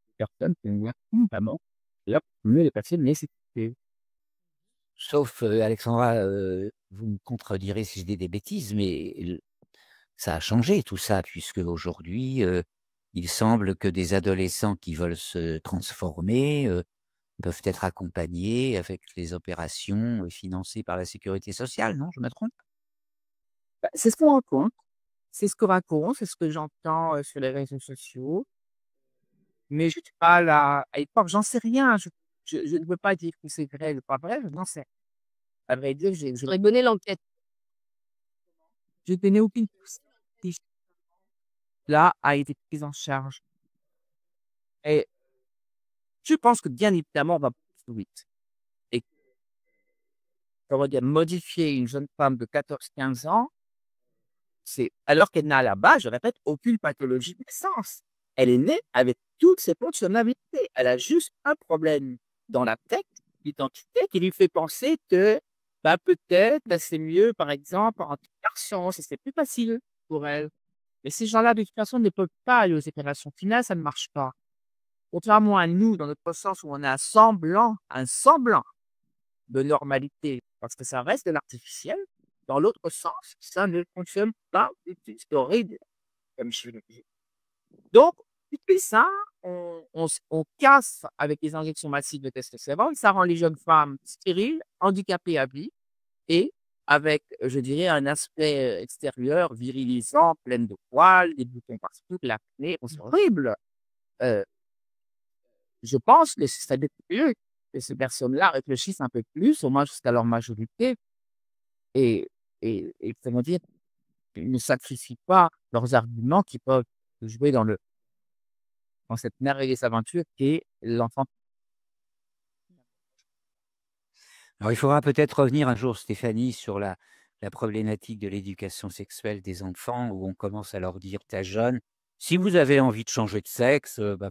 aux personnes qui ont vraiment là pour mieux les personnes nécessitées. Sauf, Alexandra, vous me contredirez si je dis des bêtises, mais ça a changé tout ça, puisque aujourd'hui, il semble que des adolescents qui veulent se transformer peuvent être accompagnés avec les opérations financées par la sécurité sociale, non? Je me trompe? C'est ce qu'on raconte. C'est ce que raconte, c'est ce que j'entends sur les réseaux sociaux. Mais je suis pas là à y croire, j'en sais rien. Je ne peux pas dire que c'est vrai ou pas vrai, je n'en sais. À vrai dire, Faudrait mener l'enquête. je connais aucune personne qui là a été prise en charge. Et je pense que bien évidemment, on va plus vite. Et comment dire, modifier une jeune femme de 14-15 ans, c'est alors qu'elle n'a à la base, je répète, aucune pathologie de naissance. Elle est née avec toutes ses fonctionnalités. Elle a juste un problème dans la tête, l'identité, qui lui fait penser que bah, peut-être bah, c'est mieux, par exemple, en garçon, c'est plus facile pour elle. Mais ces gens-là, de toute façon, ne peuvent pas aller aux opérations finales, ça ne marche pas. Contrairement à nous, dans notre sens où on a un semblant de normalité, parce que ça reste de l'artificiel, dans l'autre sens, ça ne fonctionne pas du tout. C'est horrible, comme je le dis. Donc, depuis ça, on casse avec les injections massives de testostérone, ça rend les jeunes femmes stériles, handicapées à vie, et avec, je dirais, un aspect extérieur virilisant, pleine de poils, des boutons partout, de l'acné, c'est horrible. Euh, je pense que ça mieux que ces personnes-là réfléchissent un peu plus, au moins jusqu'à leur majorité, et, et comment dire, ils ne sacrifient pas leurs arguments qui peuvent jouer dans cette merveilleuse aventure qui est l'enfant. Alors, il faudra peut-être revenir un jour, Stéphanie, sur la problématique de l'éducation sexuelle des enfants, où on commence à leur dire, t'es jeune, si vous avez envie de changer de sexe, bah,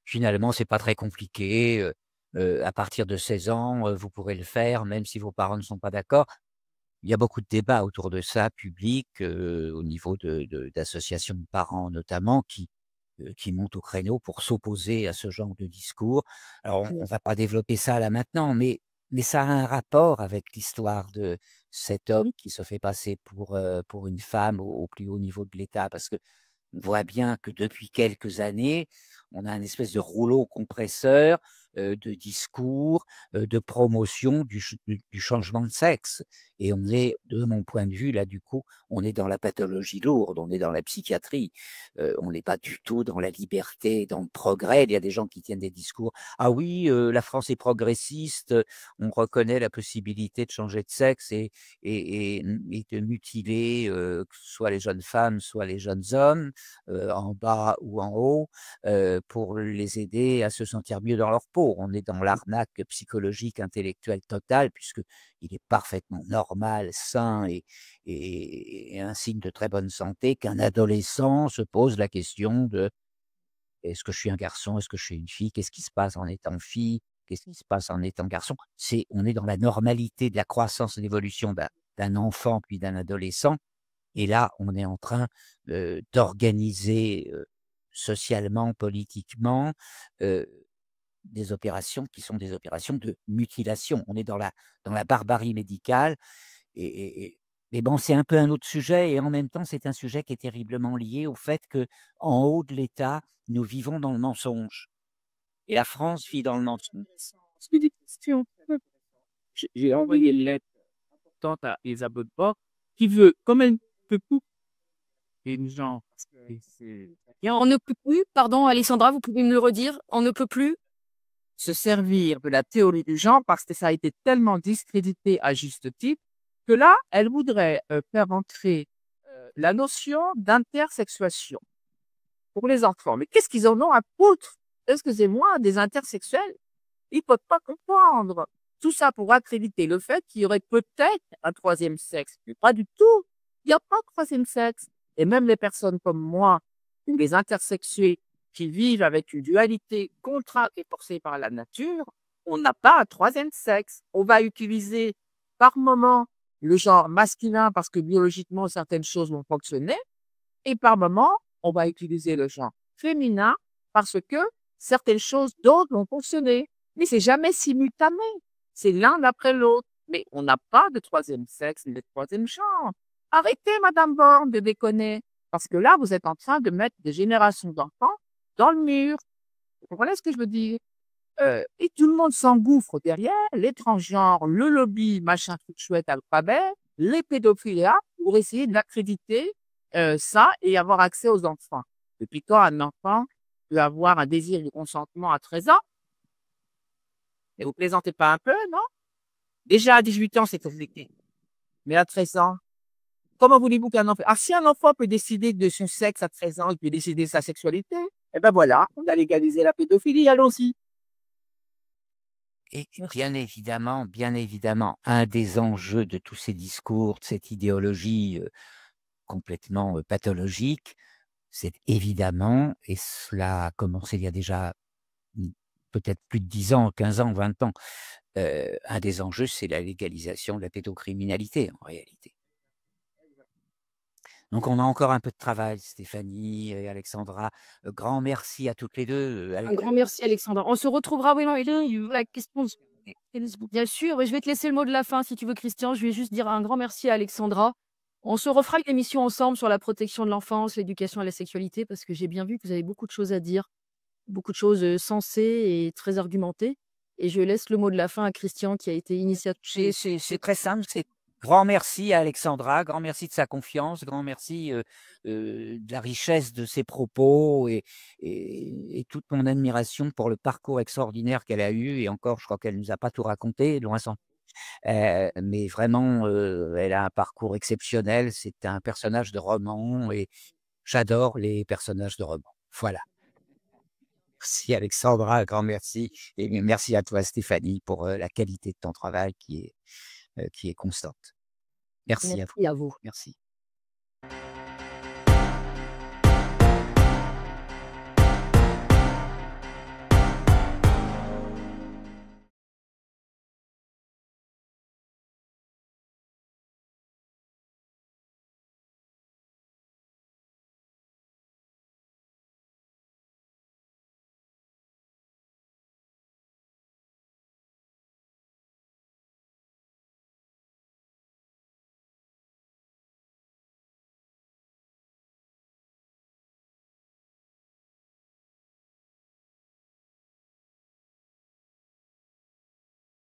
finalement, c'est pas très compliqué. À partir de 16 ans, vous pourrez le faire, même si vos parents ne sont pas d'accord. Il y a beaucoup de débats autour de ça, publics, au niveau d'associations de parents notamment, qui montent au créneau pour s'opposer à ce genre de discours. Alors, on va pas développer ça là maintenant, mais ça a un rapport avec l'histoire de cet homme qui se fait passer pour une femme au plus haut niveau de l'État. Parce que on voit bien que depuis quelques années, on a une espèce de rouleau compresseur de discours, de promotion du changement de sexe. Et on est, de mon point de vue, là, du coup, on est dans la pathologie lourde, on est dans la psychiatrie. On n'est pas du tout dans la liberté, dans le progrès. Il y a des gens qui tiennent des discours. Ah oui, la France est progressiste, on reconnaît la possibilité de changer de sexe et de mutiler, que ce soit les jeunes femmes, soit les jeunes hommes, en bas ou en haut, pour les aider à se sentir mieux dans leur peau. On est dans l'arnaque psychologique, intellectuelle totale, puisqu'il est parfaitement normal, sain et un signe de très bonne santé qu'un adolescent se pose la question de: «Est-ce que je suis un garçon? Est-ce que je suis une fille? Qu'est-ce qui se passe en étant fille? Qu'est-ce qui se passe en étant garçon?» On est dans la normalité de la croissance et l'évolution d'un enfant puis d'un adolescent. Et là, on est en train, d'organiser, socialement, politiquement, heu, des opérations qui sont des opérations de mutilation. On est dans la barbarie médicale et mais bon, c'est un peu un autre sujet et en même temps, c'est un sujet qui est terriblement lié au fait qu'en haut de l'État, nous vivons dans le mensonge et la France vit dans le mensonge. C'est des questions. J'ai envoyé une lettre importante à Elisabeth Borg qui veut, comme elle peut tout, et nous gens, Et on ne peut plus, pardon Alessandra, vous pouvez me le redire, on ne peut plus se servir de la théorie du genre parce que ça a été tellement discrédité à juste titre que là, elle voudrait faire entrer la notion d'intersexuation pour les enfants. Mais qu'est-ce qu'ils en ont à foutre? Excusez-moi, des intersexuels, ils ne peuvent pas comprendre. Tout ça pour accréditer le fait qu'il y aurait peut-être un troisième sexe. Mais pas du tout. Il n'y a pas de troisième sexe. Et même les personnes comme moi, ou les intersexués qui vivent avec une dualité contrainte et forcée par la nature, on n'a pas un troisième sexe. On va utiliser par moment le genre masculin parce que biologiquement, certaines choses vont fonctionner. Et par moment, on va utiliser le genre féminin parce que certaines choses d'autres vont fonctionner. Mais c'est jamais simultané. C'est l'un après l'autre. Mais on n'a pas de troisième sexe ni de troisième genre. Arrêtez, Madame Borne, de déconner. Parce que là, vous êtes en train de mettre des générations d'enfants dans le mur. Vous comprenez ce que je veux dire? Et tout le monde s'engouffre derrière, les transgenres, le lobby, machin, truc chouette, alphabet, les pédophiles pour essayer de l'accréditer ça et avoir accès aux enfants. Depuis quand un enfant peut avoir un désir de consentement à 13 ans? Et vous plaisantez pas un peu, non? Déjà à 18 ans, c'est compliqué. Mais à 13 ans, comment voulez-vous qu'un enfant... Ah, si un enfant peut décider de son sexe à 13 ans, il peut décider de sa sexualité, eh ben voilà, on a légalisé la pédophilie, allons-y. Et bien évidemment, un des enjeux de tous ces discours, de cette idéologie complètement pathologique, c'est évidemment, et cela a commencé il y a déjà peut-être plus de 10 ans, 15 ans, 20 ans, un des enjeux, c'est la légalisation de la pédocriminalité en réalité. Donc on a encore un peu de travail, Stéphanie et Alexandra. Grand merci à toutes les deux. Un grand merci, Alexandra. On se retrouvera, oui, non, et là, la question. Bien sûr, je vais te laisser le mot de la fin si tu veux, Christian. Je vais juste dire un grand merci à Alexandra. On se refera une émission ensemble sur la protection de l'enfance, l'éducation à la sexualité, parce que j'ai bien vu que vous avez beaucoup de choses à dire, beaucoup de choses sensées et très argumentées. Et je laisse le mot de la fin à Christian qui a été initiateur. C'est très simple, c'est grand merci à Alexandra, grand merci de sa confiance, grand merci de la richesse de ses propos et toute mon admiration pour le parcours extraordinaire qu'elle a eu. Et encore, je crois qu'elle nous a pas tout raconté, loin s'en faut. Mais vraiment, elle a un parcours exceptionnel. C'est un personnage de roman et j'adore les personnages de roman. Voilà. Merci Alexandra, un grand merci. Et merci à toi Stéphanie pour la qualité de ton travail qui est constante. Merci à vous. Merci à vous. Merci.